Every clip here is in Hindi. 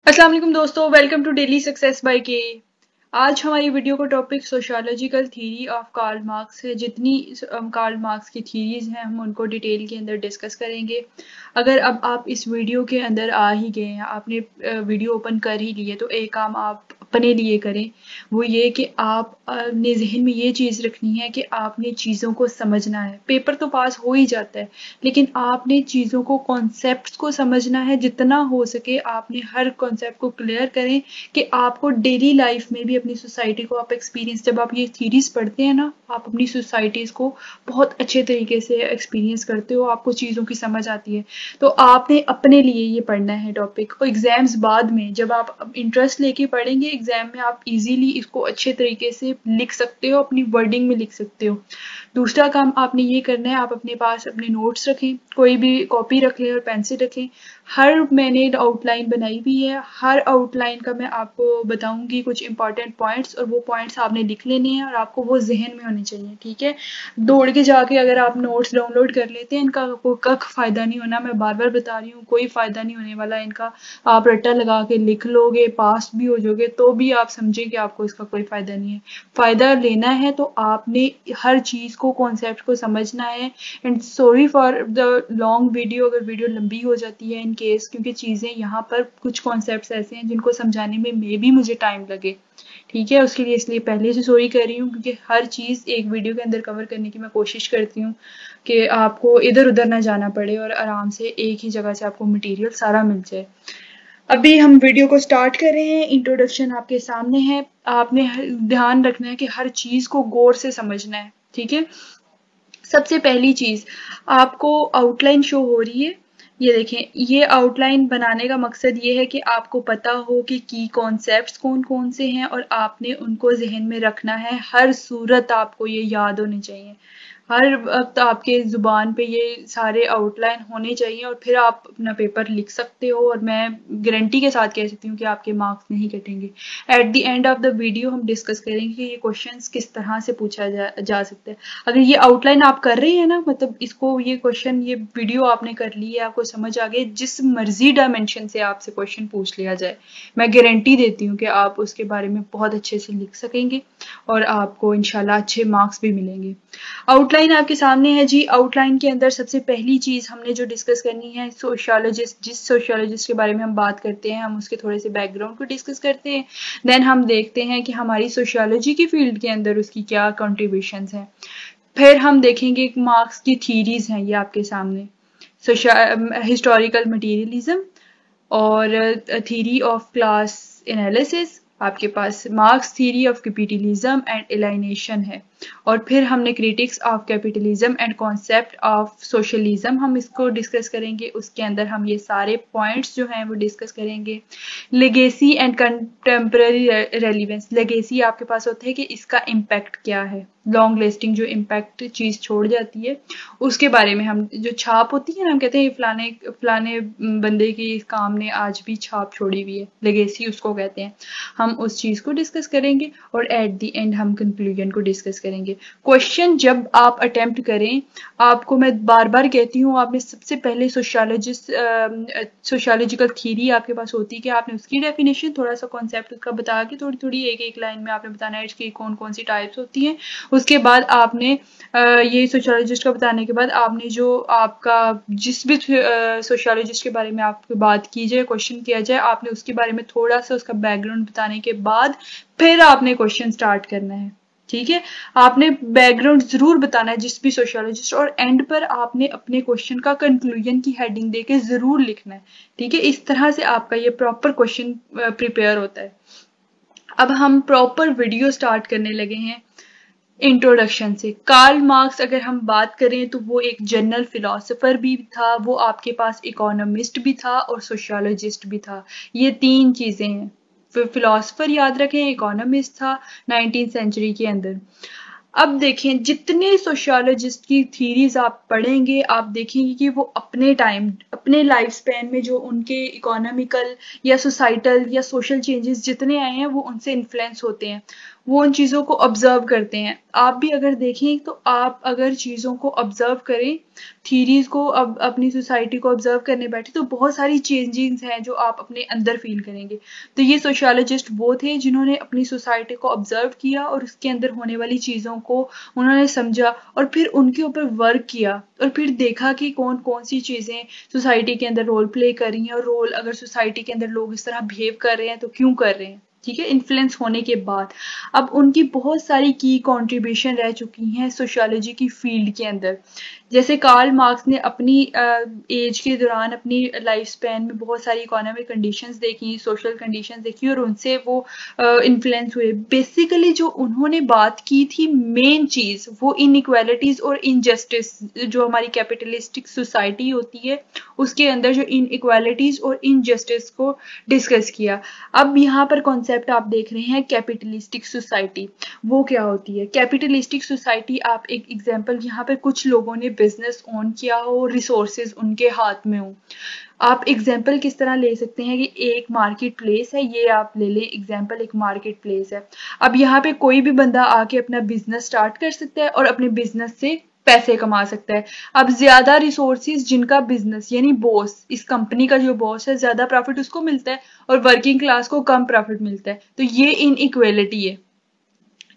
अस्सलाम वालेकुम दोस्तों, welcome to daily success by K. आज हमारी वीडियो का topic sociological theory of Karl Marx है। जितनी कार्ल मार्क्स की थ्योरीज हैं हम उनको डिटेल के अंदर डिस्कस करेंगे। अगर अब आप इस वीडियो के अंदर आ ही गए हैं, आपने वीडियो ओपन कर ही ली है, तो एक काम आप अपने लिए करें, वो ये कि आप अपने जहन में ये चीज़ रखनी है कि आपने चीज़ों को समझना है। पेपर तो पास हो ही जाता है, लेकिन आपने चीज़ों को, कॉन्सेप्ट्स को समझना है। जितना हो सके आपने हर कॉन्सेप्ट को क्लियर करें कि आपको डेली लाइफ में भी अपनी सोसाइटी को आप एक्सपीरियंस, जब आप ये थीरीज पढ़ते हैं ना, आप अपनी सोसाइटीज़ को बहुत अच्छे तरीके से एक्सपीरियंस करते हो, आपको चीज़ों की समझ आती है। तो आपने अपने लिए ये पढ़ना है टॉपिक। और एग्जाम्स बाद में जब आप इंटरेस्ट लेके पढ़ेंगे, एग्जाम में आप इजीली इसको अच्छे तरीके से लिख सकते हो, अपनी वर्डिंग में लिख सकते हो। दूसरा काम आपने ये करना है, आप अपने पास अपने नोट्स रखें, कोई भी कॉपी रख लें और पेंसिल रखें। हर मैंने आउटलाइन बनाई हुई है, हर आउटलाइन का मैं आपको बताऊंगी कुछ इंपॉर्टेंट पॉइंट्स, और वो पॉइंट्स आपने लिख लेने हैं और आपको वो जहन में होने चाहिए। ठीक है, दौड़ के जाके अगर आप नोट्स डाउनलोड कर लेते हैं, इनका कोई कख फायदा नहीं होना। मैं बार बार बता रही हूँ, कोई फायदा नहीं होने वाला इनका। आप रट्टा लगा के लिख लोगे, पास भी हो जाओगे, तो भी आप समझें कि आपको इसका कोई फायदा नहीं है। फायदा लेना है तो आपने हर चीज को, कॉन्सेप्ट को समझना है। And sorry for the long video, अगर वीडियो लंबी हो जाती है इन केस, क्योंकि चीजें यहाँ पर कुछ कॉन्सेप्ट्स ऐसे हैं जिनको समझाने में मे भी मुझे टाइम लगे। ठीक है, उसके लिए इसलिए पहले से सॉरी कर रही हूँ, क्योंकि हर चीज एक वीडियो के अंदर कवर करने की मैं कोशिश करती हूँ कि आपको इधर उधर ना जाना पड़े और आराम से एक ही जगह से आपको मटेरियल सारा मिल जाए। अभी हम वीडियो को स्टार्ट कर रहे हैं। इंट्रोडक्शन आपके सामने है। आपने ध्यान रखना है कि हर चीज को गौर से समझना है। ठीक है, सबसे पहली चीज, आपको आउटलाइन शो हो रही है, ये देखें। ये आउटलाइन बनाने का मकसद ये है कि आपको पता हो कि की कॉन्सेप्ट्स कौन कौन से हैं और आपने उनको जहन में रखना है। हर सूरत आपको ये याद होनी चाहिए, हर वक्त आपके जुबान पे ये सारे आउटलाइन होने चाहिए, और फिर आप अपना पेपर लिख सकते हो। और मैं गारंटी के साथ कह सकती हूँ कि आपके मार्क्स नहीं कटेंगे। At the end of the video हम डिस्कस करेंगे कि ये क्वेश्चंस किस तरह से पूछा जा सकता है। अगर ये आउटलाइन आप कर रहे हैं ना, मतलब इसको, ये क्वेश्चन, ये वीडियो आपने कर ली है, आपको समझ आ गई, जिस मर्जी डायमेंशन से आपसे क्वेश्चन पूछ लिया जाए, मैं गारंटी देती हूँ कि आप उसके बारे में बहुत अच्छे से लिख सकेंगे और आपको इंशाल्लाह अच्छे मार्क्स भी मिलेंगे। आउटलाइन आपके सामने है जी। आउटलाइन के अंदर सबसे पहली चीज हमने जो डिस्कस करनी है, सोशियोलॉजिस्ट, जिस सोशियोलॉजिस्ट के बारे में हम बात करते हैं, हम उसके थोड़े से बैकग्राउंड को डिस्कस करते हैं। देन हम देखते हैं कि हमारी सोशियोलॉजी की फील्ड के अंदर उसकी क्या कंट्रीब्यूशंस हैं। फिर हम देखेंगे मार्क्स की थीरीज हैं, ये आपके सामने, हिस्टोरिकल मटेरियलिज्म और थ्योरी ऑफ क्लास एनालिसिस। आपके पास Marx theory of capitalism and alienation है। और फिर हमने critics of capitalism and concept of socialism, हम इसको डिस्कस करेंगे। उसके अंदर हम ये सारे पॉइंट्स जो हैं वो डिस्कस करेंगे। Legacy and contemporary relevance, legacy आपके पास होता है कि इसका इम्पैक्ट क्या है, लॉन्ग लास्टिंग जो इम्पैक्ट चीज छोड़ जाती है उसके बारे में। हम, जो छाप होती है ना, हम कहते हैं फलाने फलाने बंदे की इस काम ने आज भी छाप छोड़ी हुई है, लेगेसी उसको कहते हैं। हम उस चीज को डिस्कस करेंगे और एट द एंड हम कंक्लूजन को डिस्कस करेंगे। क्वेश्चन जब आप अटेम्प्ट करें, आपको मैं बार बार कहती हूँ, आपने सबसे पहले सोशियोलॉजिकल थ्योरी आपके पास होती है कि आपने उसकी डेफिनेशन, थोड़ा सा कॉन्सेप्ट उसका बता के, थोड़ी थोड़ी एक एक लाइन में आपने बताना है इसकी कौन कौन सी टाइप्स होती हैं। उसके बाद आपने ये सोशियोलॉजिस्ट का बताने के बाद आपने जो आपका, जिस भी सोशियोलॉजिस्ट के बारे में आपकी बात की जाए, क्वेश्चन किया जाए, आपने उसके बारे में थोड़ा सा उसका बैकग्राउंड बताने के बाद फिर आपने क्वेश्चन स्टार्ट करना है। ठीक है, आपने बैकग्राउंड जरूर बताना है जिस भी सोशियोलॉजिस्ट, और एंड पर आपने अपने क्वेश्चन का कंक्लूजन की हेडिंग देके जरूर लिखना है। ठीक है, इस तरह से आपका ये प्रॉपर क्वेश्चन प्रिपेयर होता है। अब हम प्रॉपर वीडियो स्टार्ट करने लगे हैं। इंट्रोडक्शन से, कार्ल मार्क्स अगर हम बात करें तो वो एक जनरल फिलोसोफर भी था, वो आपके पास इकोनॉमिस्ट भी था और सोशियोलॉजिस्ट भी था। ये तीन चीजें हैं। फिलोसोफर याद रखें, इकोनॉमिस्ट था 19th सेंचुरी के अंदर। अब देखें, जितने सोशियोलॉजिस्ट की थीरीज आप पढ़ेंगे, आप देखेंगे कि वो अपने टाइम, अपने लाइफ स्पैन में जो उनके इकोनॉमिकल या सोसाइटल या सोशल चेंजेस जितने आए हैं, वो उनसे इन्फ्लुएंस होते हैं। वो उन चीज़ों को ऑब्जर्व करते हैं। आप भी अगर देखें तो आप अगर चीज़ों को ऑब्जर्व करें, थीरीज को अब अपनी सोसाइटी को ऑब्जर्व करने बैठे तो बहुत सारी चेंजिंग्स हैं जो आप अपने अंदर फील करेंगे। तो ये सोशियोलॉजिस्ट वो थे जिन्होंने अपनी सोसाइटी को ऑब्जर्व किया और उसके अंदर होने वाली चीज़ों को उन्होंने समझा और फिर उनके ऊपर वर्क किया और फिर देखा कि कौन कौन सी चीज़ें सोसाइटी के अंदर रोल प्ले कर रही हैं, और रोल अगर सोसाइटी के अंदर लोग इस तरह बिहेव कर रहे हैं तो क्यों कर रहे हैं। ठीक है, इन्फ्लुएंस होने के बाद अब उनकी बहुत सारी की कंट्रीब्यूशन रह चुकी हैं सोशियोलॉजी की फील्ड के अंदर। जैसे कार्ल मार्क्स ने अपनी एज के दौरान, अपनी लाइफ स्पैन में बहुत सारी इकोनॉमिक कंडीशंस देखी, सोशल कंडीशंस देखी और उनसे वो इन्फ्लुएंस हुए। बेसिकली जो उन्होंने बात की थी मेन चीज़ वो इनइक्वालिटीज और इनजस्टिस, जो हमारी कैपिटलिस्टिक सोसाइटी होती है उसके अंदर जो इनइक्वालिटीज और इनजस्टिस को डिस्कस किया। अब यहाँ पर कॉन्सेप्ट आप देख रहे हैं कैपिटलिस्टिक सोसाइटी, वो क्या होती है। कैपिटलिस्टिक सोसाइटी, आप एक एग्जांपल, यहाँ पर कुछ लोगों ने बिजनेस ऑन किया हो, रिसोर्सेज उनके हाथ में हो। आप एग्जाम्पल किस तरह ले सकते हैं कि एक मार्केट प्लेस है, ये आप ले लें एग्जाम्पल, एक मार्केट प्लेस है। अब यहाँ पे कोई भी बंदा आके अपना बिजनेस स्टार्ट कर सकता है और अपने बिजनेस से पैसे कमा सकता है। अब ज्यादा रिसोर्सेज जिनका बिजनेस, यानी बॉस, इस कंपनी का जो बॉस है, ज्यादा प्रॉफिट उसको मिलता है और वर्किंग क्लास को कम प्रॉफिट मिलता है। तो ये इनइक्वालिटी है।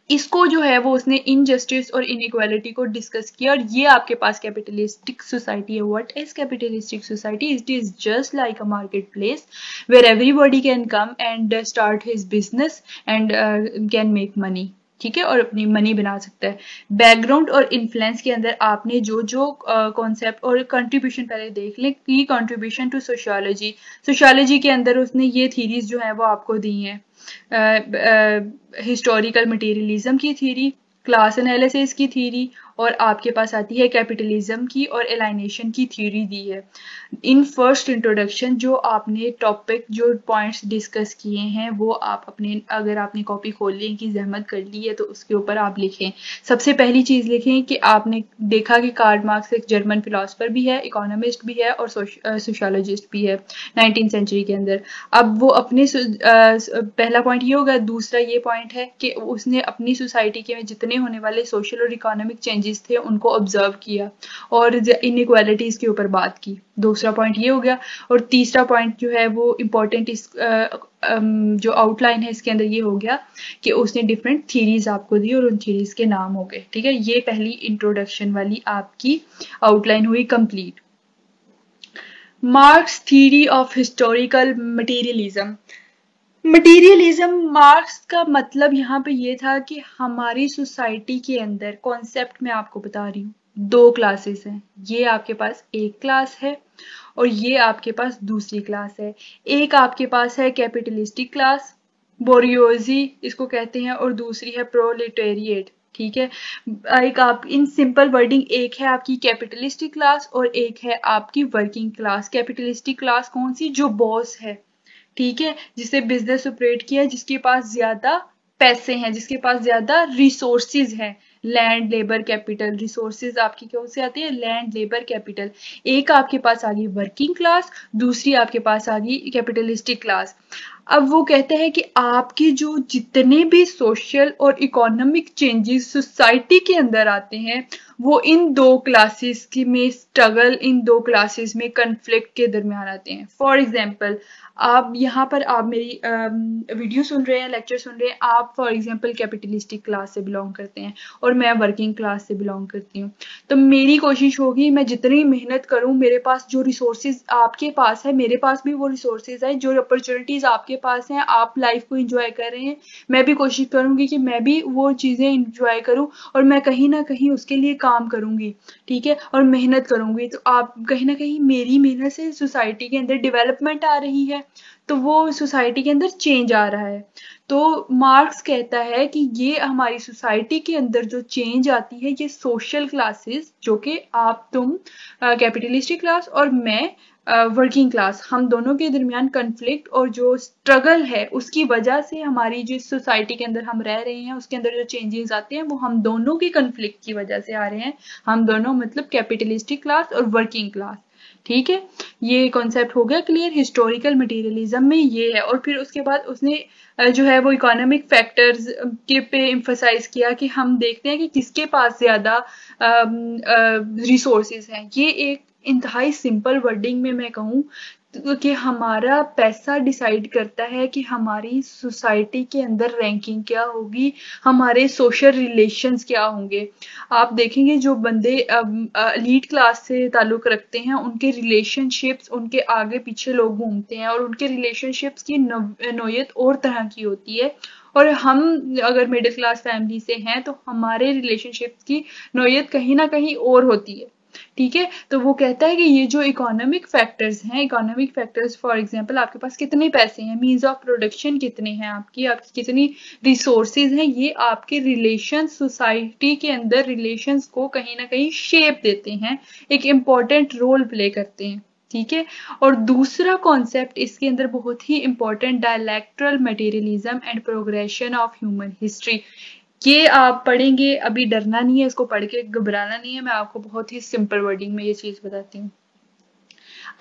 इसको जो है वो उसने इनजस्टिस और इनइक्वालिटी को डिस्कस किया और ये आपके पास कैपिटलिस्टिक सोसाइटी है। What is capitalistic society? It is just like a market place where everybody can come and start his business and can make money. ठीक है, और अपनी मनी बना सकता है। बैकग्राउंड और इन्फ्लुएंस के अंदर आपने जो जो कॉन्सेप्ट और कंट्रीब्यूशन पहले देख लें, की कंट्रीब्यूशन टू सोशियोलॉजी। सोशियोलॉजी के अंदर उसने ये थीरीज जो है वो आपको दी हैं। हिस्टोरिकल मटेरियलिज्म की थ्योरी, क्लास एनालिसिस की थ्योरी, और आपके पास आती है कैपिटलिज्म की और एलाइनेशन की थ्योरी दी है। इन फर्स्ट इंट्रोडक्शन जो आपने टॉपिक, जो पॉइंट्स डिस्कस किए हैं वो आप अपने, अगर आपने कॉपी खोलने की जहमत कर ली है तो उसके ऊपर आप लिखें। सबसे पहली चीज़ लिखें कि आपने देखा कि कार्ल मार्क्स एक जर्मन फिलोसफर भी है, इकोनॉमिस्ट भी है और सोशियोलॉजिस्ट भी है 19th सेंचुरी के अंदर। अब वो अपने पहला पॉइंट ये होगा। दूसरा ये पॉइंट है कि उसने अपनी सोसाइटी के में जितने होने वाले सोशल और इकोनॉमिक चेंजेस थे उनको ऑब्जर्व किया और इनइक्वालिटीज के ऊपर बात की। दूसरा पॉइंट ये हो गया। और तीसरा पॉइंट जो है वो इम्पोर्टेंट, इस जो आउटलाइन है इसके अंदर ये हो गया कि उसने डिफरेंट थीरीज आपको दी और उन थीरीज के नाम हो गए। ठीक है, ये पहली इंट्रोडक्शन वाली आपकी आउटलाइन हुई complete. Marks theory of historical materialism. Materialism, marks का मतलब यहाँ पे ये था कि हमारी सोसाइटी के अंदर, कॉन्सेप्ट में आपको बता रही हूँ, दो क्लासेस हैं। ये आपके पास एक क्लास है और ये आपके पास दूसरी क्लास है। एक आपके पास है कैपिटलिस्टिक क्लास, बोरियोजी इसको कहते हैं, और दूसरी है प्रोलेटेरिएट। ठीक है, एक आप इन सिंपल वर्डिंग, एक है आपकी कैपिटलिस्टिक क्लास और एक है आपकी वर्किंग क्लास। कैपिटलिस्टिक क्लास कौन सी? जो बॉस है, ठीक है, जिसे बिजनेस ऑपरेट किया, जिसके पास ज्यादा पैसे हैं, जिसके पास ज्यादा रिसोर्सेज हैं। लैंड, लेबर, कैपिटल, रिसोर्सेज आपकी कौन से आते हैं? Land, labour, capital. एक आपके पास आ गई वर्किंग क्लास, दूसरी आपके पास आ गई कैपिटलिस्टिक क्लास। अब वो कहते हैं कि आपके जो जितने भी सोशल और इकोनॉमिक चेंजेस सोसाइटी के अंदर आते हैं वो इन दो क्लासेस की में स्ट्रगल, इन दो क्लासेस में कन्फ्लिक्ट के दरमियान आते हैं। फॉर एग्जांपल, आप यहाँ पर आप मेरी वीडियो सुन रहे हैं, लेक्चर सुन रहे हैं, आप फॉर एग्जांपल कैपिटलिस्टिक क्लास से बिलोंग करते हैं और मैं वर्किंग क्लास से बिलोंग करती हूँ। तो मेरी कोशिश होगी मैं जितनी मेहनत करूँ, मेरे पास जो रिसोर्सेज आपके पास है, मेरे पास भी वो रिसोर्सेज है, जो अपॉर्चुनिटीज आपके पास हैं, आप लाइफ को एंजॉय कर रहे हैं, मैं भी कोशिश करूंगी कि मैं भी वो चीजें एंजॉय करूं और मैं कहीं ना कहीं उसके लिए काम करूंगी। ठीक है, और मेहनत करूंगी। तो आप कहीं ना कहीं मेरी मेहनत से सोसाइटी के अंदर डेवलपमेंट आ रही है, तो वो सोसाइटी के अंदर चेंज आ रहा है। तो मार्क्स कहता है कि ये हमारी सोसाइटी के अंदर जो चेंज आती है, ये सोशल क्लासेस, जो कि आप, तुम कैपिटलिस्टिक क्लास और मैं वर्किंग क्लास, हम दोनों के दरमियान कन्फ्लिक्ट और जो स्ट्रगल है उसकी वजह से हमारी जिस सोसाइटी के अंदर हम रह रहे हैं उसके अंदर जो चेंजेस आते हैं वो हम दोनों के कन्फ्लिक्ट की वजह से आ रहे हैं। हम दोनों मतलब कैपिटलिस्टिक क्लास और वर्किंग क्लास। ठीक है, ये कॉन्सेप्ट हो गया क्लियर। हिस्टोरिकल मटेरियलिज्म में ये है। और फिर उसके बाद उसने जो है वो इकोनॉमिक फैक्टर्स के पे एम्फसाइज किया कि हम देखते हैं कि किसके पास ज्यादा रिसोर्सेज हैं। ये एक इंतहाई सिंपल वर्डिंग में मैं कहूँ कि हमारा पैसा डिसाइड करता है कि हमारी सोसाइटी के अंदर रैंकिंग क्या होगी, हमारे सोशल रिलेशंस क्या होंगे। आप देखेंगे जो बंदे एलीट क्लास से ताल्लुक रखते हैं उनके रिलेशनशिप्स, उनके आगे पीछे लोग घूमते हैं और उनके रिलेशनशिप्स की नोयत और तरह की होती है। और हम अगर मिडिल क्लास फैमिली से हैं तो हमारे रिलेशनशिप्स की नोयत कहीं ना कहीं और होती है। ठीक है, तो वो कहता है कि ये जो इकोनॉमिक फैक्टर्स हैं, इकोनॉमिक फैक्टर्स फॉर एग्जांपल आपके पास कितने पैसे हैं, मीन्स ऑफ प्रोडक्शन कितने हैं, आपकी कितनी रिसोर्सेज हैं, ये आपके रिलेशन, सोसाइटी के अंदर रिलेशंस को कहीं ना कहीं शेप देते हैं, एक इम्पॉर्टेंट रोल प्ले करते हैं। ठीक है, और दूसरा कॉन्सेप्ट इसके अंदर बहुत ही important, dialectical materialism and progression of human history. ये आप पढ़ेंगे, अभी डरना नहीं है, इसको पढ़ के घबराना नहीं है, मैं आपको बहुत ही सिंपल वर्डिंग में ये चीज बताती हूँ।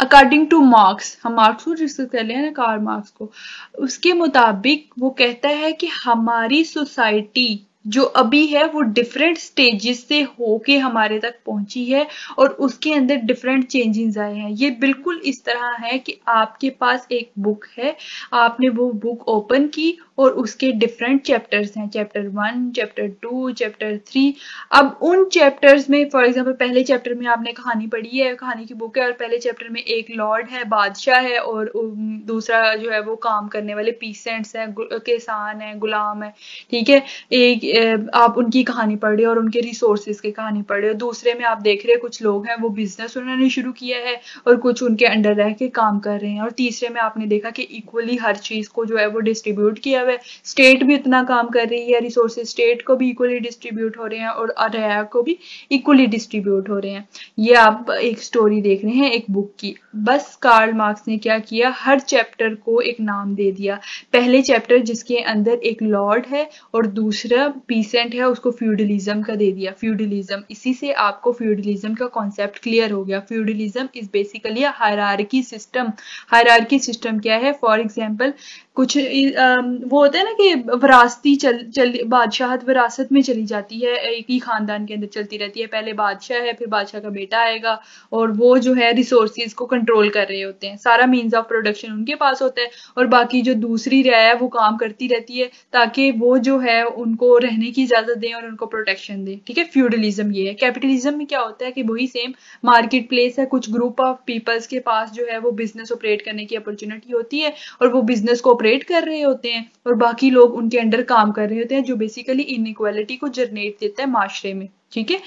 अकॉर्डिंग टू मार्क्स, हम मार्क्स को डिस्कस कर लिया ना, कार्ल मार्क्स को, उसके मुताबिक वो कहता है कि हमारी सोसाइटी जो अभी है वो डिफरेंट स्टेजेस से होके हमारे तक पहुंची है और उसके अंदर डिफरेंट चेंजेस आए हैं। ये बिल्कुल इस तरह है कि आपके पास एक बुक है, आपने वो बुक ओपन की और उसके डिफरेंट चैप्टर्स हैं, चैप्टर 1, चैप्टर 2, चैप्टर 3। अब उन चैप्टर्स में फॉर एग्जांपल पहले चैप्टर में आपने कहानी पढ़ी है, कहानी की बुक है, और पहले चैप्टर में एक लॉर्ड है, बादशाह है, और दूसरा जो है वो काम करने वाले पीसेंट्स हैं, किसान है, गुलाम है। ठीक है, एक आप उनकी कहानी पढ़ रहे हो और उनके रिसोर्सेज की कहानी पढ़ रहे हो। दूसरे में आप देख रहे हो कुछ लोग हैं वो बिजनेस उन्होंने शुरू किया है और कुछ उनके अंडर रह के काम कर रहे हैं। और तीसरे में आपने देखा कि इक्वली हर चीज को जो है वो डिस्ट्रीब्यूट किया हुआ है, स्टेट भी उतना काम कर रही है, रिसोर्सेज स्टेट को भी इक्वली डिस्ट्रीब्यूट हो रहे हैं और रियाया को भी इक्वली डिस्ट्रीब्यूट हो रहे हैं। ये आप एक स्टोरी देख रहे हैं एक बुक की। बस कार्ल मार्क्स ने क्या किया, हर चैप्टर को एक नाम दे दिया। पहले चैप्टर जिसके अंदर एक लॉर्ड है और दूसरा पीसेंट है, उसको फ्यूडलिज्म का दे दिया, फ्यूडलिज्म। इसी से आपको फ्यूडलिज्म का कॉन्सेप्ट क्लियर हो गया। Feudalism is basically a hierarchy system. Hierarchy system क्या है, फॉर एग्जांपल कुछ वो होता है ना कि विरासती बादशाहत विरासत में चली जाती है, एक ही खानदान के अंदर चलती रहती है। पहले बादशाह है, फिर बादशाह का बेटा आएगा और वो जो है रिसोर्सेज को कंट्रोल कर रहे होते हैं, सारा मीन्स ऑफ प्रोडक्शन उनके पास होता है और बाकी जो दूसरी रियाया है वो काम करती रहती है ताकि वो जो है उनको रहने की इजाजत दें और उनको प्रोटेक्शन दें। ठीक है, फ्यूडलिज्म ये है। कैपिटलिज्म में क्या होता है कि वही सेम मार्केट प्लेस है, कुछ ग्रुप ऑफ पीपल्स के पास जो है वो बिजनेस ऑपरेट करने की अपॉर्चुनिटी होती है और वो बिजनेस को ऑपरेट कर रहे होते हैं और बाकी लोग उनके अंडर काम कर रहे होते हैं, जो बेसिकली इनइक्वालिटी को जनरेट देता है माशरे में। ठीक है,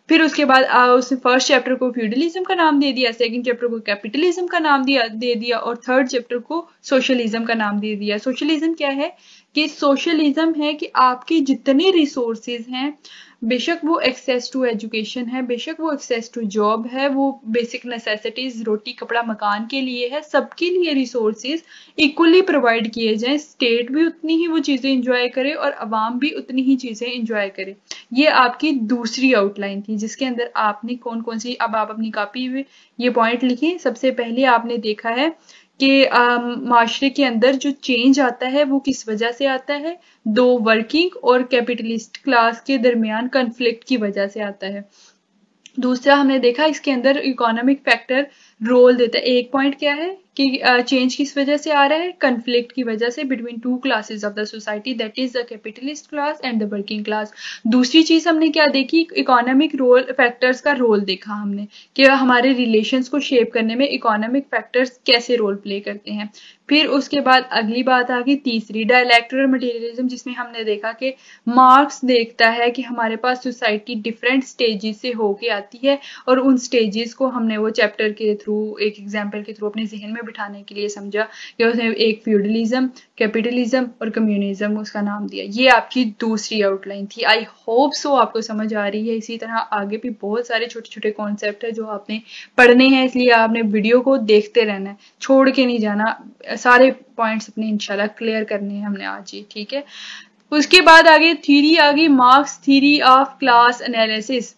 फिर उसके बाद उसने फर्स्ट चैप्टर को फ्यूडलिज्म का नाम दे दिया, सेकंड चैप्टर को कैपिटलिज्म का नाम दे दिया और थर्ड चैप्टर को सोशलिज्म का नाम दे दिया। सोशलिज्म क्या है कि सोशलिज्म है कि आपके जितने रिसोर्सेज हैं, बेशक वो एक्सेस टू एजुकेशन है, बेशक वो एक्सेस टू जॉब है, वो बेसिक नेसेसिटीज रोटी कपड़ा मकान के लिए है, सबके लिए रिसोर्सेज इक्वली प्रोवाइड किए जाएं। स्टेट भी उतनी ही वो चीजें इंजॉय करे और अवाम भी उतनी ही चीजें इंजॉय करे। ये आपकी दूसरी आउटलाइन थी जिसके अंदर आपने कौन कौन सी, अब आप अपनी कॉपी में ये पॉइंट लिखें। सबसे पहले आपने देखा है कि माशरे के अंदर जो चेंज आता है वो किस वजह से आता है, दो वर्किंग और कैपिटलिस्ट क्लास के दरमियान कन्फ्लिक्ट की वजह से आता है। दूसरा हमने देखा इसके अंदर इकोनॉमिक फैक्टर रोल देता है। एक पॉइंट क्या है कि चेंज किस वजह से आ रहा है, कन्फ्लिक्ट की वजह से between two classes of the society, that is the capitalist class and the working class. दूसरी चीज हमने क्या देखी, इकोनॉमिक रोल फैक्टर्स का रोल देखा हमने कि हमारे रिलेशंस को शेप करने में इकोनॉमिक फैक्टर्स कैसे रोल प्ले करते हैं। फिर उसके बाद अगली बात आ गई तीसरी, डायलेक्ट्रल मटेरियलिज्म, जिसमें हमने देखा कि मार्क्स देखता है कि हमारे पास सोसाइटी डिफरेंट स्टेजेस से होके आती है और उन स्टेजेस को हमने वो चैप्टर के थ्रू एक एग्जाम्पल के थ्रू अपने जहन में बिठाने के लिए समझा कि उसने एक फ्यूडलिज्म, कैपिटलिज्म और कम्युनिज्म उसका नाम दिया। ये आपकी दूसरी आउटलाइन थी। आई होप सो आपको समझ आ रही है। इसी तरह आगे भी बहुत सारे छोटे छोटे कॉन्सेप्ट है जो आपने पढ़ने हैं, इसलिए आपने वीडियो को देखते रहना है, छोड़ के नहीं जाना। सारे पॉइंट्स अपने इंशाल्लाह क्लियर करने हैं हमने आज ही। ठीक है, उसके बाद आगे थ्योरी आ गई, marks theory of class analysis.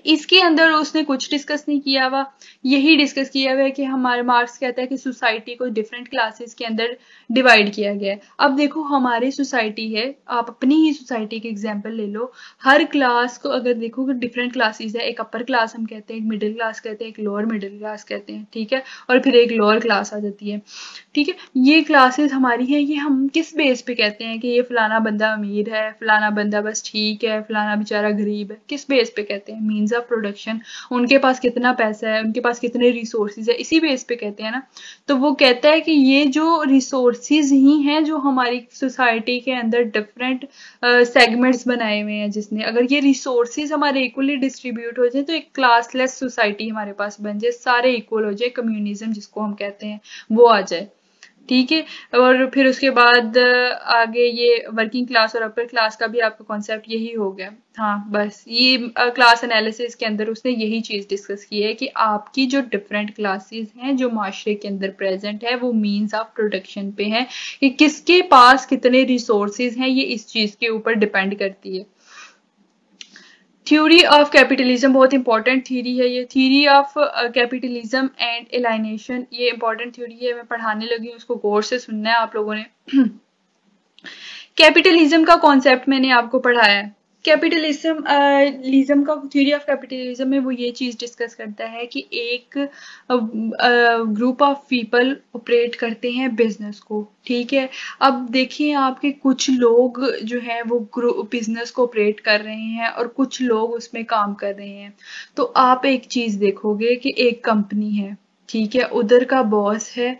इसके अंदर उसने कुछ डिस्कस नहीं किया हुआ, यही डिस्कस किया हुआ है कि हमारे मार्क्स कहता है कि सोसाइटी को डिफरेंट क्लासेस के अंदर डिवाइड किया गया है। अब देखो हमारी सोसाइटी है, आप अपनी ही सोसाइटी के एग्जांपल ले लो, हर क्लास को अगर देखो कि डिफरेंट क्लासेस है, एक अपर क्लास हम कहते हैं, एक मिडिल क्लास कहते हैं, एक लोअर मिडिल क्लास कहते हैं, ठीक है, और फिर एक लोअर क्लास आ जाती है, ठीक है। ये क्लासेस हमारी है, ये हम किस बेस पे कहते हैं कि ये फलाना बंदा अमीर है, फलाना बंदा बस ठीक है, फलाना बेचारा गरीब है, किस बेस पे कहते हैं? मीन्स ऑफ प्रोडक्शन, उनके पास कितना पैसा है, उनके पास कितने रिसोर्सेज है, इसी बेस पे कहते हैं ना। तो वो कहता है कि ये जो रिसोर्सेज ही हैं जो हमारी सोसाइटी के अंदर डिफरेंट सेगमेंट्स बनाए हुए हैं, जिसने अगर ये रिसोर्सेज हमारे इक्वली डिस्ट्रीब्यूट हो जाए तो एक क्लासलेस सोसाइटी हमारे पास बन जाए, सारे इक्वल हो जाए, कम्युनिज्म जिसको हम कहते हैं वो आ जाए, ठीक है। और फिर उसके बाद आगे ये वर्किंग क्लास और अपर क्लास का भी आपका कॉन्सेप्ट यही हो गया। हाँ, बस ये क्लास एनालिसिस के अंदर उसने यही चीज डिस्कस की है कि आपकी जो डिफरेंट क्लासेस हैं जो माशरे के अंदर प्रेजेंट है वो मीन्स ऑफ प्रोडक्शन पे है, कि किसके पास कितने रिसोर्सेज हैं, ये इस चीज के ऊपर डिपेंड करती है। थ्योरी ऑफ कैपिटलिज्म बहुत इंपॉर्टेंट थ्योरी है ये, थ्योरी ऑफ कैपिटलिज्म एंड एलाइनेशन, ये इंपॉर्टेंट थ्योरी है, मैं पढ़ाने लगी हूँ, उसको गौर से सुनना है आप लोगों ने। कैपिटलिज्म का कॉन्सेप्ट मैंने आपको पढ़ाया है। कैपिटलिज्म का थ्योरी ऑफ कैपिटलिज्म में वो ये चीज डिस्कस करता है कि एक ग्रुप ऑफ पीपल ऑपरेट करते हैं बिजनेस को, ठीक है। अब देखिए आपके कुछ लोग जो है वो बिजनेस को ऑपरेट कर रहे हैं और कुछ लोग उसमें काम कर रहे हैं। तो आप एक चीज देखोगे कि एक कंपनी है, ठीक है, उधर का बॉस है,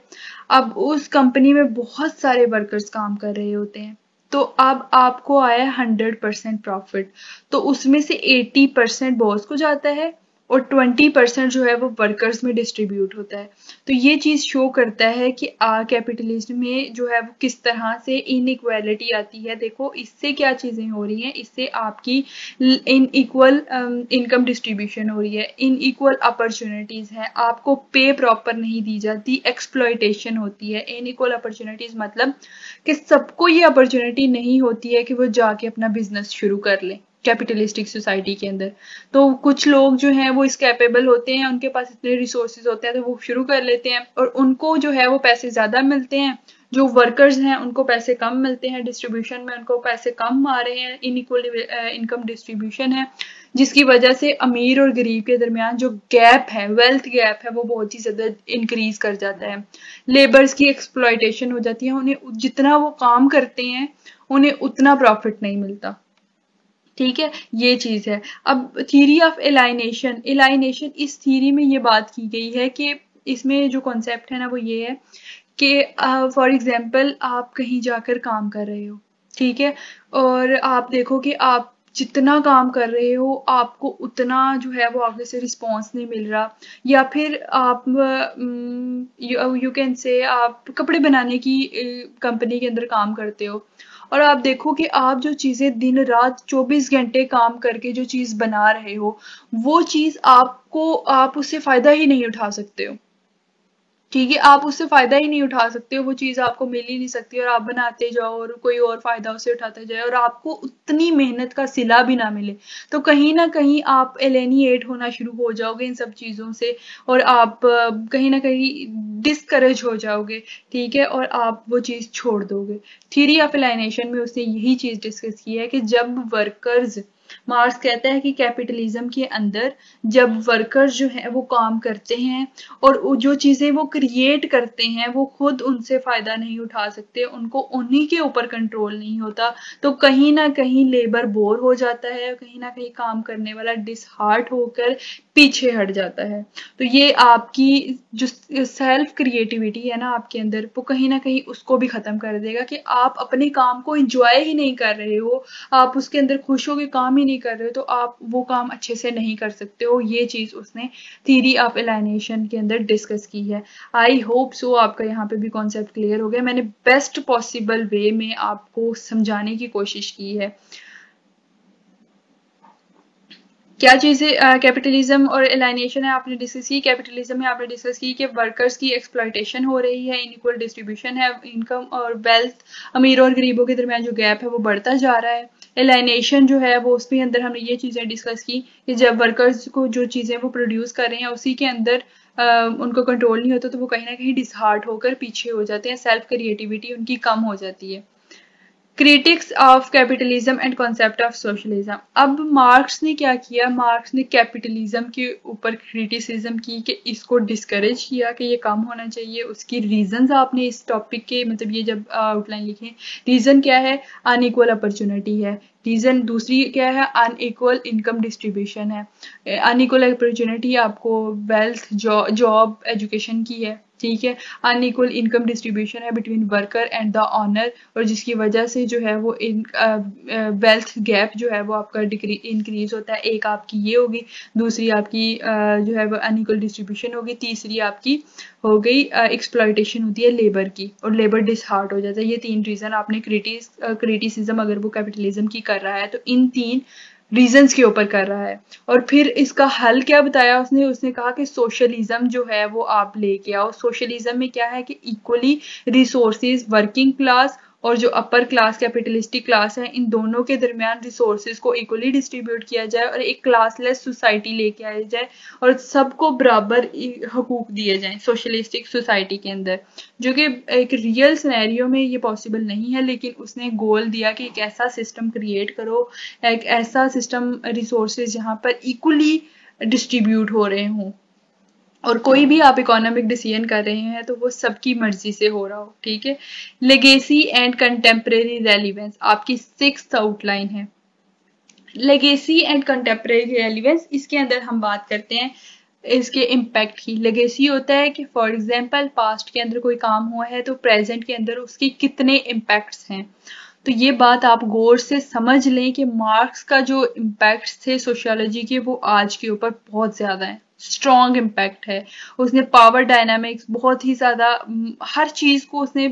अब उस कंपनी में बहुत सारे वर्कर्स काम कर रहे होते हैं, तो अब आपको आया 100% प्रॉफिट, तो उसमें से 80% बॉस को जाता है और 20% जो है वो वर्कर्स में डिस्ट्रीब्यूट होता है। तो ये चीज शो करता है कि कैपिटलिज्म में जो है वो किस तरह से इनइक्वालिटी आती है। देखो इससे क्या चीजें हो रही हैं, इससे आपकी इनइक्वल इनकम डिस्ट्रीब्यूशन हो रही है, इनइक्वल अपॉर्चुनिटीज है, आपको पे प्रॉपर नहीं दी जाती, एक्सप्लॉयटेशन होती है। इनइक्वल अपॉर्चुनिटीज मतलब कि सबको ये अपॉर्चुनिटी नहीं होती है कि वो जाके अपना बिजनेस शुरू कर ले कैपिटलिस्टिक सोसाइटी के अंदर। तो कुछ लोग जो हैं वो इस कैपेबल होते हैं, उनके पास इतने रिसोर्सेज होते हैं तो वो शुरू कर लेते हैं और उनको जो है वो पैसे ज्यादा मिलते हैं, जो वर्कर्स हैं उनको पैसे कम मिलते हैं, डिस्ट्रीब्यूशन में उनको पैसे कम आ रहे हैं, इनइक्वल इनकम डिस्ट्रीब्यूशन है, जिसकी वजह से अमीर और गरीब के दरमियान जो गैप है, वेल्थ गैप है, वो बहुत ही ज्यादा इंक्रीज कर जाता है। लेबर्स की एक्सप्लॉयटेशन हो जाती है, उन्हें जितना वो काम करते हैं उन्हें उतना प्रॉफिट नहीं मिलता, ठीक है, ये चीज है। अब थ्योरी ऑफ एलाइनेशन, एलाइनेशन इस थ्योरी में ये बात की गई है कि इसमें जो कॉन्सेप्ट है ना वो ये है कि फॉर एग्जाम्पल आप कहीं जाकर काम कर रहे हो, ठीक है, और आप देखो कि आप जितना काम कर रहे हो आपको उतना जो है वो आगे से रिस्पॉन्स नहीं मिल रहा, या फिर आप यू कैन से आप कपड़े बनाने की कंपनी के अंदर काम करते हो और आप देखो कि आप जो चीजें दिन रात 24 घंटे काम करके जो चीज बना रहे हो वो चीज आपको, आप उससे फायदा ही नहीं उठा सकते हो, ठीक है, आप उससे फायदा ही नहीं उठा सकते हो, वो चीज आपको मिल ही नहीं सकती और आप बनाते जाओ और कोई और फायदा उसे उठाते जाए और आपको उतनी मेहनत का सिला भी ना मिले, तो कहीं ना कहीं आप एलियनेट होना शुरू हो जाओगे इन सब चीजों से और आप कहीं ना कहीं डिस्करेज हो जाओगे, ठीक है, और आप वो चीज छोड़ दोगे। थ्योरी ऑफ एलाइनेशन में उसने यही चीज डिस्कस की है कि जब वर्कर्स, मार्क्स कहता है कि कैपिटलिज्म के अंदर जब वर्कर्स जो है वो काम करते हैं और जो चीजें वो क्रिएट करते हैं वो खुद उनसे फायदा नहीं उठा सकते, उनको उन्हीं के ऊपर कंट्रोल नहीं होता, तो कहीं ना कहीं लेबर बोर हो जाता है, कहीं ना कहीं काम करने वाला डिसहार्ट होकर पीछे हट जाता है। तो ये आपकी जो सेल्फ क्रिएटिविटी है ना आपके अंदर, वो कहीं ना कहीं उसको भी खत्म कर देगा कि आप अपने काम को एंजॉय ही नहीं कर रहे हो, आप उसके अंदर खुश होकर काम ही नहीं कर रहे हो, तो आप वो काम अच्छे से नहीं कर सकते हो। ये चीज उसने थ्योरी ऑफ एलाइनेशन के अंदर डिस्कस की है। आई होप सो आपका यहाँ पे भी कॉन्सेप्ट क्लियर हो गया, मैंने बेस्ट पॉसिबल वे में आपको समझाने की कोशिश की है। क्या चीज़ें कैपिटलिज्म और एलाइनेशन है आपने डिस्कस की। कैपिटलिज्म में आपने डिस्कस की कि वर्कर्स की एक्सप्लॉयटेशन हो रही है, इनइक्वल डिस्ट्रीब्यूशन है इनकम और वेल्थ, अमीरों और गरीबों के दरमियान जो गैप है वो बढ़ता जा रहा है। एलाइनेशन जो है वो उसके अंदर हमने ये चीज़ें डिस्कस की कि जब वर्कर्स को जो चीज़ें वो प्रोड्यूस कर रहे हैं उसी के अंदर उनको कंट्रोल नहीं होता तो वो कहीं ना कहीं डिसहार्ट होकर पीछे हो जाते हैं, सेल्फ क्रिएटिविटी उनकी कम हो जाती है। Critics of capitalism and concept of socialism. अब मार्क्स ने क्या किया, मार्क्स ने कैपिटलिज्म के ऊपर क्रिटिसिज्म की कि इसको डिस्करेज किया कि ये कम होना चाहिए। उसकी रीजंस आपने इस टॉपिक के मतलब ये जब आउटलाइन लिखे, रीजन क्या है, अनइक्वल अपॉर्चुनिटी है। रीजन दूसरी क्या है, अनइक्वल इनकम डिस्ट्रीब्यूशन है। अनइक्वल अपॉर्चुनिटी आपको वेल्थ, जॉब, एजुकेशन की है, ठीक है। अनइक्वल इनकम डिस्ट्रीब्यूशन है between worker and the owner, और जिसकी वजह से जो है वो वेल्थ गैप जो है वो आपका इंक्रीज होता है। एक आपकी ये होगी, दूसरी आपकी जो है वो अनइक्वल डिस्ट्रीब्यूशन होगी, तीसरी आपकी हो गई एक्सप्लॉयटेशन होती है लेबर की, और लेबर डिसहार्ट हो जाता है। ये तीन रीजन आपने क्रिटिसिज्म अगर वो कैपिटलिज्म की कर रहा है तो इन तीन रीजंस के ऊपर कर रहा है। और फिर इसका हल क्या बताया उसने, उसने कहा कि सोशलिज्म जो है वो आप लेके आओ। सोशलिज्म में क्या है कि इक्वली रिसोर्सेज वर्किंग क्लास और जो अपर क्लास कैपिटलिस्टिक क्लास है इन दोनों के दरमियान रिसोर्सेज को इक्वली डिस्ट्रीब्यूट किया जाए और एक क्लासलेस सोसाइटी लेके आया जाए और सबको बराबर हकूक दिए जाएं सोशलिस्टिक सोसाइटी के अंदर, जो कि एक रियल सिनेरियो में ये पॉसिबल नहीं है। लेकिन उसने गोल दिया कि एक ऐसा सिस्टम क्रिएट करो, एक ऐसा सिस्टम रिसोर्सेज जहाँ पर इक्वली डिस्ट्रीब्यूट हो रहे हों और कोई भी आप इकोनॉमिक डिसीजन कर रहे हैं तो वो सबकी मर्जी से हो रहा हो, ठीक है। लेगेसी एंड कंटेम्प्रेरी रेलिवेंस आपकी 6th आउटलाइन है। लेगेसी एंड कंटेम्प्रेरी रेलिवेंस, इसके अंदर हम बात करते हैं इसके इम्पैक्ट की। लेगेसी होता है कि फॉर एग्जांपल पास्ट के अंदर कोई काम हुआ है तो प्रेजेंट के अंदर उसके कितने इम्पैक्ट्स हैं। तो ये बात आप गौर से समझ लें कि मार्क्स का जो इम्पैक्ट थे सोशियोलॉजी के वो आज के ऊपर बहुत ज्यादा है, स्ट्रॉन्ग इम्पैक्ट है। उसने पावर डायनामिक्स बहुत ही ज्यादा हर चीज को उसने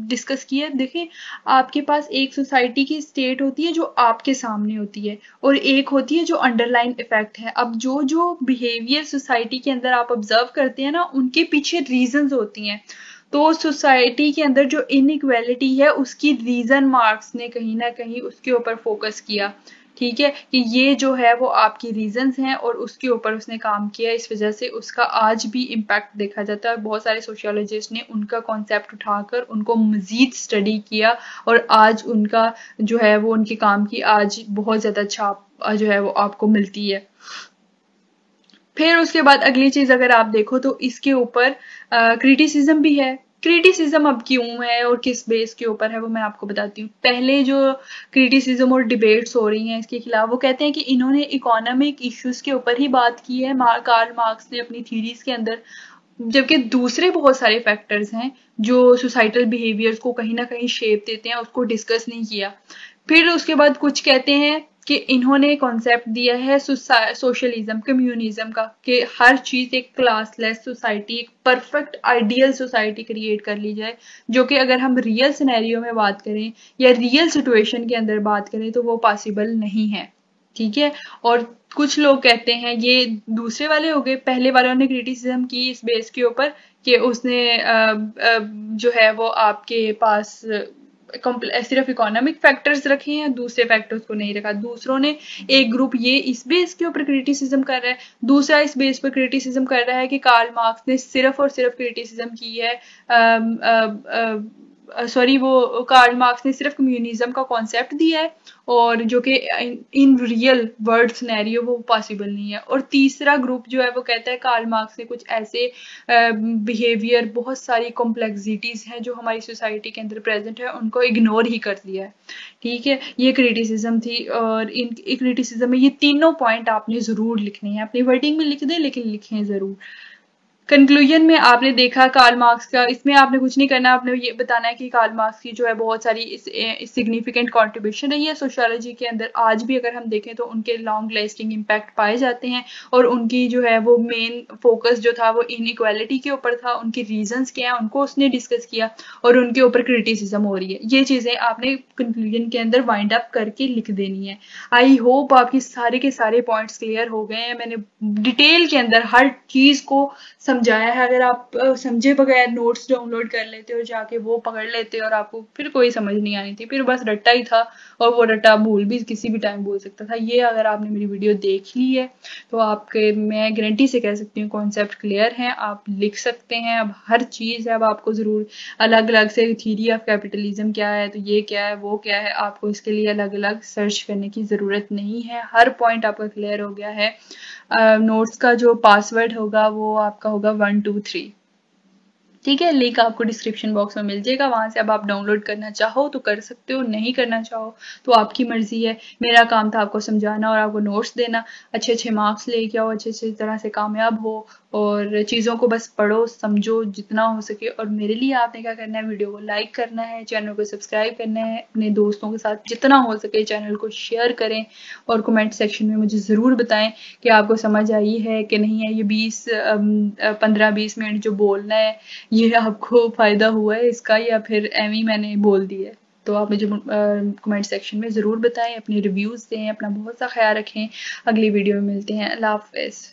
डिस्कस किया। देखें, आपके पास एक सोसाइटी की स्टेट होती है जो आपके सामने होती है और एक होती है जो अंडरलाइन इफेक्ट है। अब जो जो बिहेवियर सोसाइटी के अंदर आप ऑब्जर्व करते हैं ना उनके पीछे रीजंस होती हैं। तो सोसाइटी के अंदर जो इनइक्वालिटी है उसकी रीजन मार्क्स ने कहीं ना कहीं उसके ऊपर फोकस किया, ठीक है, कि ये जो है वो आपकी रीजंस हैं और उसके ऊपर उसने काम किया। इस वजह से उसका आज भी इम्पैक्ट देखा जाता है। बहुत सारे सोशियोलॉजिस्ट ने उनका कॉन्सेप्ट उठाकर उनको मजीद स्टडी किया और आज उनका जो है वो उनके काम की आज बहुत ज्यादा छाप जो है वो आपको मिलती है। फिर उसके बाद अगली चीज अगर आप देखो तो इसके ऊपर क्रिटिसिज्म भी है। क्रिटिसिज्म अब क्यों है और किस बेस के ऊपर है वो मैं आपको बताती हूँ। पहले जो क्रिटिसिज्म और डिबेट्स हो रही हैं इसके खिलाफ, वो कहते हैं कि इन्होंने इकोनॉमिक इश्यूज के ऊपर ही बात की है कार्ल मार्क्स ने अपनी थीरीज के अंदर, जबकि दूसरे बहुत सारे फैक्टर्स हैं जो सोसाइटल बिहेवियर्स को कहीं ना कहीं शेप देते हैं, उसको डिस्कस नहीं किया। फिर उसके बाद कुछ कहते हैं कि इन्होंने कॉन्सेप्ट दिया है सोशलिज्म कम्युनिज्म का, कि हर चीज एक क्लासलेस सोसाइटी, एक परफेक्ट आइडियल सोसाइटी क्रिएट कर ली जाए, जो कि अगर हम रियल सिनेरियो में बात करें या रियल सिचुएशन के अंदर बात करें तो वो पॉसिबल नहीं है, ठीक है। और कुछ लोग कहते हैं, ये दूसरे वाले हो गए, पहले वालों ने क्रिटिसिज्म की इस बेस के ऊपर कि उसने जो है वो आपके पास सिर्फ इकोनॉमिक फैक्टर्स रखे हैं, दूसरे फैक्टर्स को नहीं रखा। दूसरों ने एक ग्रुप ये इस बेस के ऊपर क्रिटिसिज्म कर रहा है, दूसरा इस बेस पर क्रिटिसिज्म कर रहा है कि कार्ल मार्क्स ने सिर्फ और सिर्फ क्रिटिसिज्म की है। सॉरी, वो कार्ल मार्क्स ने सिर्फ कम्युनिज्म का कॉन्सेप्ट दिया है और जो कि इन रियल वर्ल्ड सिनेरियो वो पॉसिबल नहीं है। और तीसरा ग्रुप जो है वो कहता है कार्ल मार्क्स ने कुछ ऐसे बिहेवियर, बहुत सारी कॉम्प्लेक्सिटीज हैं जो हमारी सोसाइटी के अंदर प्रेजेंट है उनको इग्नोर ही कर दिया है, ठीक है। ये क्रिटिसिज्म थी और इन क्रिटिसिज्म में ये तीनों पॉइंट आपने जरूर लिखने हैं, अपनी वर्डिंग में लिख दें लेकिन लिखें जरूर। कंक्लूजन में आपने देखा कार्ल मार्क्स का, इसमें आपने कुछ नहीं करना, आपने ये बताना है कि कार्ल मार्क्स की जो है बहुत सारी सिग्निफिकेंट कंट्रीब्यूशन रही है सोशियोलॉजी के अंदर। आज भी अगर हम देखें तो उनके लॉन्ग लास्टिंग इम्पैक्ट पाए जाते हैं, और उनकी जो है वो मेन फोकस जो था वो इनइक्वालिटी के ऊपर था। उनके रीजंस क्या हैं उनको उसने डिस्कस किया, और उनके ऊपर क्रिटिसिज्म हो रही है। ये चीजें आपने कंक्लूजन के अंदर वाइंड अप करके लिख देनी है। आई होप आपकी सारे के सारे पॉइंट्स क्लियर हो गए हैं। मैंने डिटेल के अंदर हर चीज को समझाया है। अगर आप समझे बगैर नोट्स डाउनलोड कर लेते हो जाके, वो पकड़ लेते और आपको फिर कोई समझ नहीं आनी थी, फिर बस रट्टा ही था, और वो रट्टा भूल भी किसी भी टाइम बोल सकता था। ये अगर आपने मेरी वीडियो देख ली है तो आपके, मैं गारंटी से कह सकती हूँ, कॉन्सेप्ट क्लियर हैं, आप लिख सकते हैं। अब हर चीज़ है, अब आपको ज़रूर अलग अलग से थ्योरी ऑफ कैपिटलिज्म क्या है, तो ये क्या है, वो क्या है, आपको इसके लिए अलग अलग सर्च करने की ज़रूरत नहीं है। हर पॉइंट आपका क्लियर हो गया है। नोट्स का जो पासवर्ड होगा वो आपका होगा 123। ठीक है, लिंक आपको डिस्क्रिप्शन बॉक्स में मिल जाएगा, वहां से अब आप डाउनलोड करना चाहो तो कर सकते हो, नहीं करना चाहो तो आपकी मर्जी है। मेरा काम था आपको समझाना और आपको नोट्स देना। अच्छे अच्छे मार्क्स लेके आओ, अच्छे अच्छे तरह से कामयाब हो, और चीज़ों को बस पढ़ो समझो जितना हो सके। और मेरे लिए आपने क्या करना है, वीडियो को लाइक करना है, चैनल को सब्सक्राइब करना है, अपने दोस्तों के साथ जितना हो सके चैनल को शेयर करें, और कमेंट सेक्शन में मुझे ज़रूर बताएं कि आपको समझ आई है कि नहीं है। ये 15-20 मिनट जो बोलना है, ये आपको फायदा हुआ है इसका, या फिर एमी मैंने बोल दिया है? तो आप मुझे कमेंट सेक्शन में ज़रूर बताएं, अपने रिव्यूज़ दें, अपना बहुत सा ख्याल रखें। अगली वीडियो में मिलते हैं। अल्लाह हाफ़िज़।